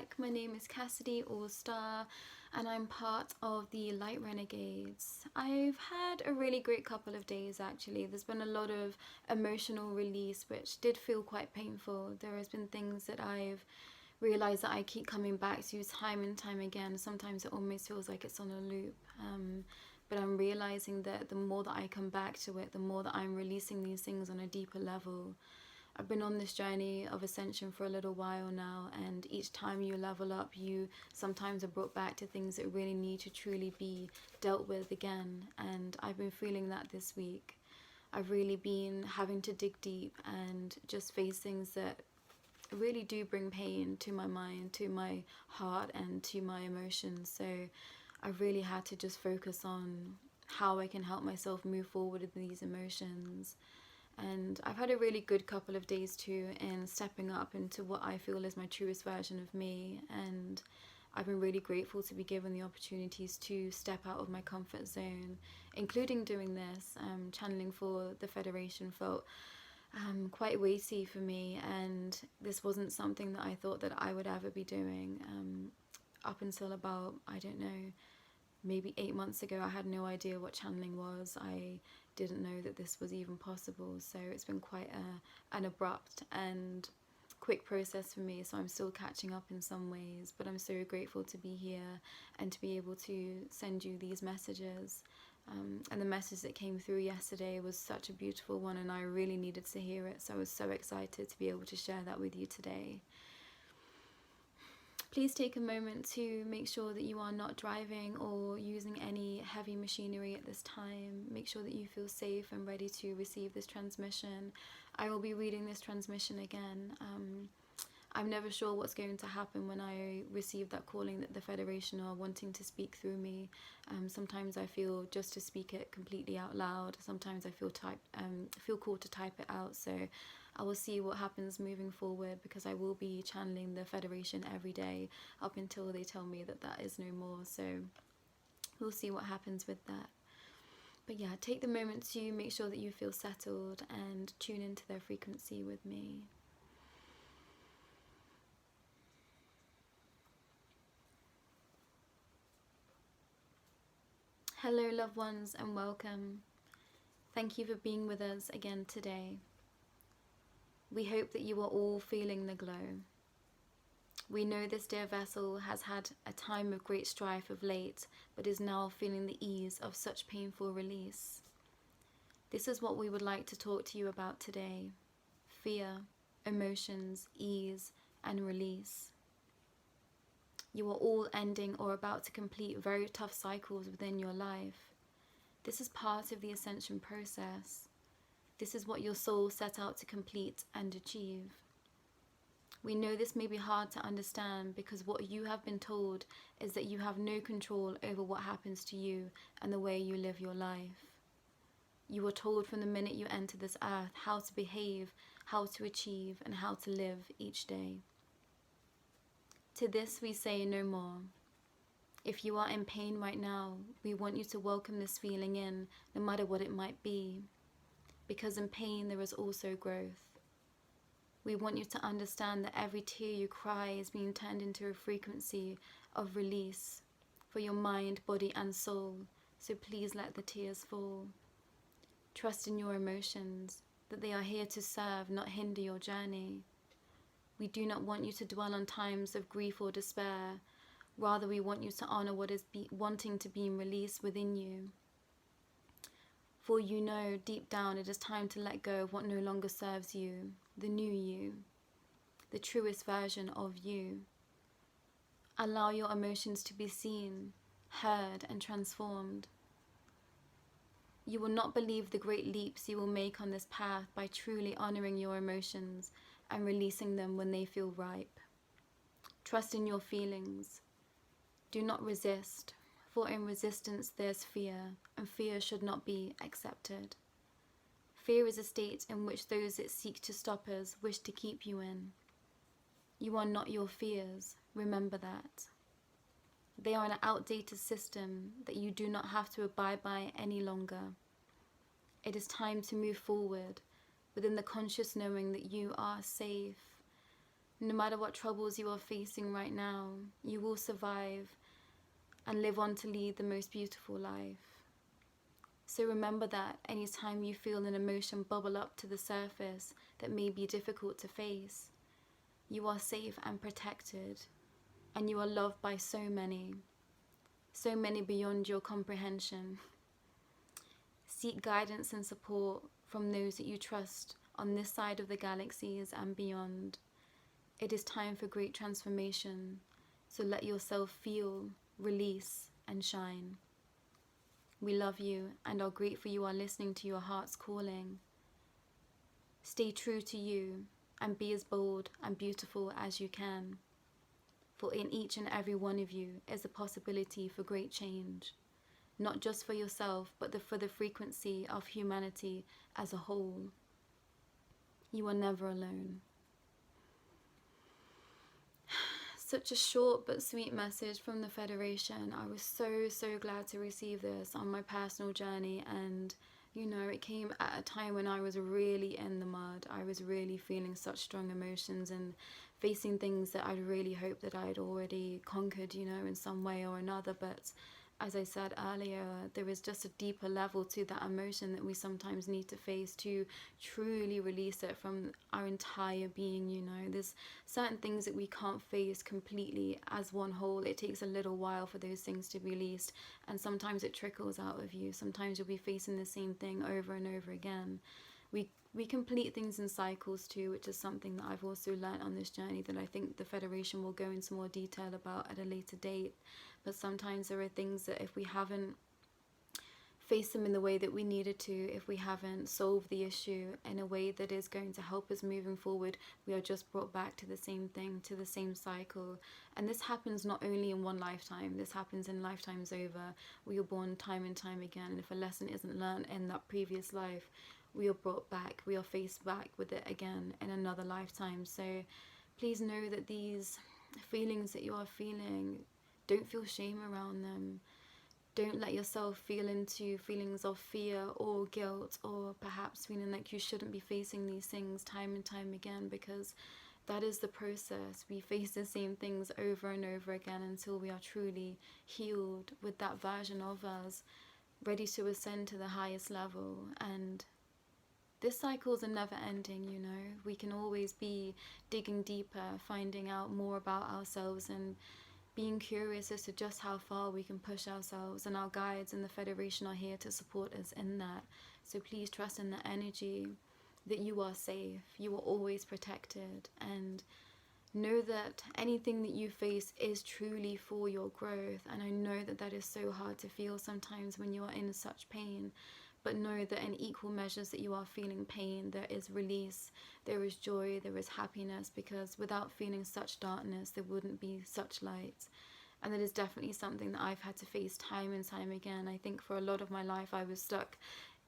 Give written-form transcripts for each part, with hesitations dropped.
back. My name is Cassidy or Starr, and I'm part of the Light Renegades. I've had a really great couple of days actually. There's been a lot of emotional release which did feel quite painful. There has been things that I've realized that I keep coming back to time and time again. Sometimes it almost feels like it's on a loop. But I'm realizing that the more that I come back to it, the more that I'm releasing these things on a deeper level. I've been on this journey of ascension for a little while now, and each time you level up, you sometimes are brought back to things that really need to truly be dealt with again. And I've been feeling that this week. I've really been having to dig deep and just face things that really do bring pain to my mind, to my heart, and to my emotions. So I've really had to just focus on how I can help myself move forward with these emotions. And I've had a really good couple of days too in stepping up into what I feel is my truest version of me. And I've been really grateful to be given the opportunities to step out of my comfort zone, including doing this. Channeling for the Federation felt quite weighty for me, and this wasn't something that I thought that I would ever be doing. Up until about, I don't know, maybe 8 months ago, I had no idea what channeling was. I didn't know that this was even possible, so it's been quite an abrupt and quick process for me, so I'm still catching up in some ways, but I'm so grateful to be here and to be able to send you these messages. And the message that came through yesterday was such a beautiful one, and I really needed to hear it, so I was so excited to be able to share that with you today. Please take a moment to make sure that you are not driving or using any heavy machinery at this time. Make sure that you feel safe and ready to receive this transmission. I will be reading this transmission again. I'm never sure what's going to happen when I receive that calling that the Federation are wanting to speak through me. Sometimes I feel just to speak it completely out loud. Sometimes I feel called to type it out. So I will see what happens moving forward, because I will be channeling the Federation every day up until they tell me that that is no more. So we'll see what happens with that. But yeah, take the moment to make sure that you feel settled and tune into their frequency with me. Hello loved ones, and welcome. Thank you for being with us again today. We hope that you are all feeling the glow. We know this dear vessel has had a time of great strife of late, but is now feeling the ease of such painful release. This is what we would like to talk to you about today: fear, emotions, ease, and release. You are all ending or about to complete very tough cycles within your life. This is part of the ascension process. This is what your soul set out to complete and achieve. We know this may be hard to understand, because what you have been told is that you have no control over what happens to you and the way you live your life. You were told from the minute you enter this earth how to behave, how to achieve, and how to live each day. To this we say no more. If you are in pain right now, we want you to welcome this feeling in, no matter what it might be. Because in pain there is also growth. We want you to understand that every tear you cry is being turned into a frequency of release for your mind, body, and soul. So please let the tears fall. Trust in your emotions, that they are here to serve, not hinder your journey. We do not want you to dwell on times of grief or despair. Rather, we want you to honor what is wanting to be released within you. For you know, deep down, it is time to let go of what no longer serves you, the new you, the truest version of you. Allow your emotions to be seen, heard, and transformed. You will not believe the great leaps you will make on this path by truly honoring your emotions and releasing them when they feel ripe. Trust in your feelings. Do not resist, for in resistance there's fear, and fear should not be accepted. Fear is a state in which those that seek to stop us wish to keep you in. You are not your fears, remember that. They are an outdated system that you do not have to abide by any longer. It is time to move forward within the conscious knowing that you are safe. No matter what troubles you are facing right now, you will survive and live on to lead the most beautiful life. So remember that anytime you feel an emotion bubble up to the surface that may be difficult to face, you are safe and protected, and you are loved by so many beyond your comprehension. Seek guidance and support from those that you trust on this side of the galaxies and beyond. It is time for great transformation, so let yourself feel, release, and shine. We love you and are grateful you are listening to your heart's calling. Stay true to you and be as bold and beautiful as you can, for in each and every one of you is a possibility for great change, not just for yourself, but for the frequency of humanity as a whole. You are never alone. Such a short but sweet message from the Federation. I was so glad to receive this on my personal journey, and you know, it came at a time when I was really in the mud. I was really feeling such strong emotions and facing things that I'd really hoped that I'd already conquered, you know, in some way or another. But as I said earlier, there is just a deeper level to that emotion that we sometimes need to face to truly release it from our entire being, you know. There's certain things that we can't face completely as one whole. It takes a little while for those things to be released, and sometimes it trickles out of you. Sometimes you'll be facing the same thing over and over again. We complete things in cycles too, which is something that I've also learned on this journey that I think the Federation will go into more detail about at a later date. But sometimes there are things that if we haven't faced them in the way that we needed to, if we haven't solved the issue in a way that is going to help us moving forward, we are just brought back to the same thing, to the same cycle. And this happens not only in one lifetime, this happens in lifetimes over. We are born time and time again, and if a lesson isn't learned in that previous life, we are brought back, we are faced back with it again in another lifetime. So please know that these feelings that you are feeling, don't feel shame around them. Don't let yourself feel into feelings of fear or guilt, or perhaps feeling like you shouldn't be facing these things time and time again, because that is the process. We face the same things over and over again until we are truly healed with that version of us, ready to ascend to the highest level. And this cycle's a never ending, you know. We can always be digging deeper, finding out more about ourselves, and being curious as to just how far we can push ourselves, and our guides and the Federation are here to support us in that. So please trust in the energy that you are safe, you are always protected, and know that anything that you face is truly for your growth. And I know that that is so hard to feel sometimes when you are in such pain, but know that in equal measures that you are feeling pain, there is release, there is joy, there is happiness, because without feeling such darkness, there wouldn't be such light. And that is definitely something that I've had to face time and time again. I think for a lot of my life, I was stuck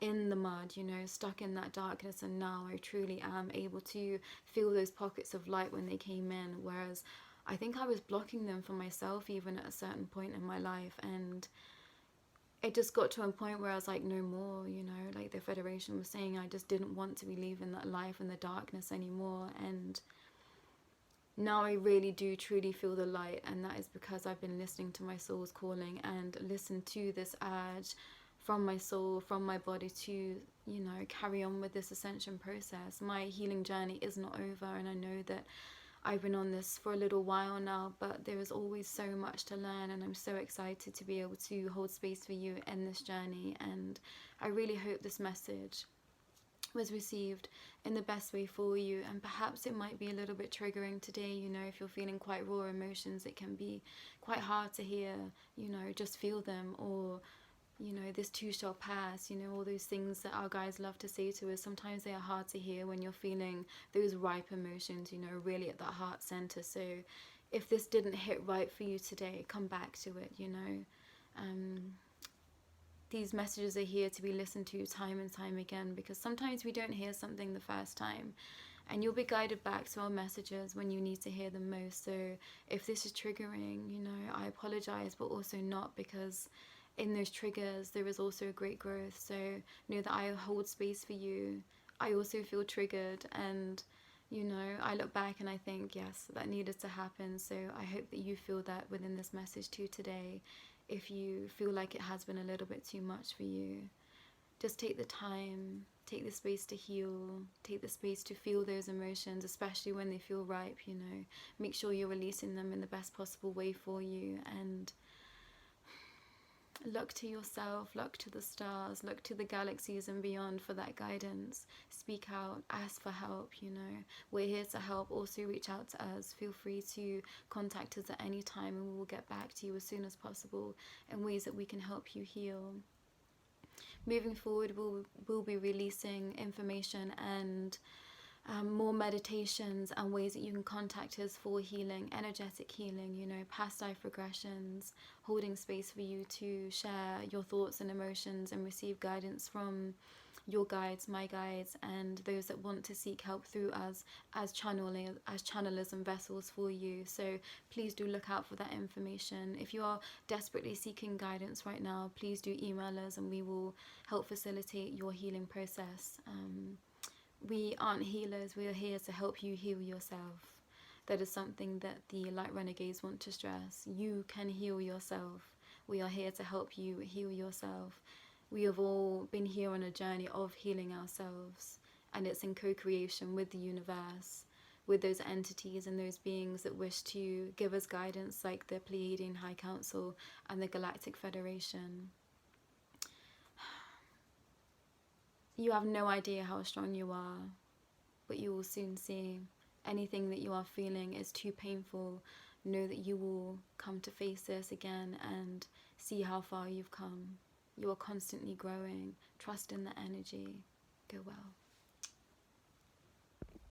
in the mud, you know, stuck in that darkness, and now I truly am able to feel those pockets of light when they came in, whereas I think I was blocking them for myself even at a certain point in my life. And it just got to a point where I was like, no more, you know, like the Federation was saying, I just didn't want to be living that life in the darkness anymore. And now I really do truly feel the light, and that is because I've been listening to my soul's calling and listened to this urge from my soul, from my body to, you know, carry on with this ascension process. My healing journey is not over, and I know that I've been on this for a little while now, but there is always so much to learn, and I'm so excited to be able to hold space for you in this journey. And I really hope this message was received in the best way for you. And perhaps it might be a little bit triggering today, you know, if you're feeling quite raw emotions, it can be quite hard to hear, you know, just feel them, or you know, this too shall pass, you know, all those things that our guys love to say to us. Sometimes they are hard to hear when you're feeling those ripe emotions, you know, really at that heart center. So if this didn't hit right for you today, come back to it, you know. These messages are here to be listened to time and time again, because sometimes we don't hear something the first time, and you'll be guided back to our messages when you need to hear them most. So if this is triggering, you know, I apologize, but also not, because in those triggers there is also a great growth. So know that I hold space for you. I also feel triggered, and You know, I look back and I think, yes, that needed to happen. So I hope that you feel that within this message too today. If you feel like it has been a little bit too much for you, just take the time, take the space to heal, take the space to feel those emotions, especially when they feel ripe, you know. Make sure you're releasing them in the best possible way for you, and look to yourself, look to the stars, look to the galaxies and beyond for that guidance. Speak out, ask for help, you know. We're here to help. Also reach out to us. Feel free to contact us at any time and we will get back to you as soon as possible in ways that we can help you heal. Moving forward, we'll be releasing information and more meditations and ways that you can contact us for healing, energetic healing, you know, past life regressions, holding space for you to share your thoughts and emotions and receive guidance from your guides, my guides, and those that want to seek help through us as channelers and vessels for you. So please do look out for that information. If you are desperately seeking guidance right now, please do email us and we will help facilitate your healing process. We aren't healers, we are here to help you heal yourself. That is something that the Light Renegades want to stress. You can heal yourself. We are here to help you heal yourself. We have all been here on a journey of healing ourselves, and it's in co-creation with the universe, with those entities and those beings that wish to give us guidance, like the Pleiadian High Council and the Galactic Federation. You have no idea how strong you are, but you will soon see. Anything that you are feeling is too painful. Know that you will come to face this again and see how far you've come. You are constantly growing. Trust in the energy. Go well.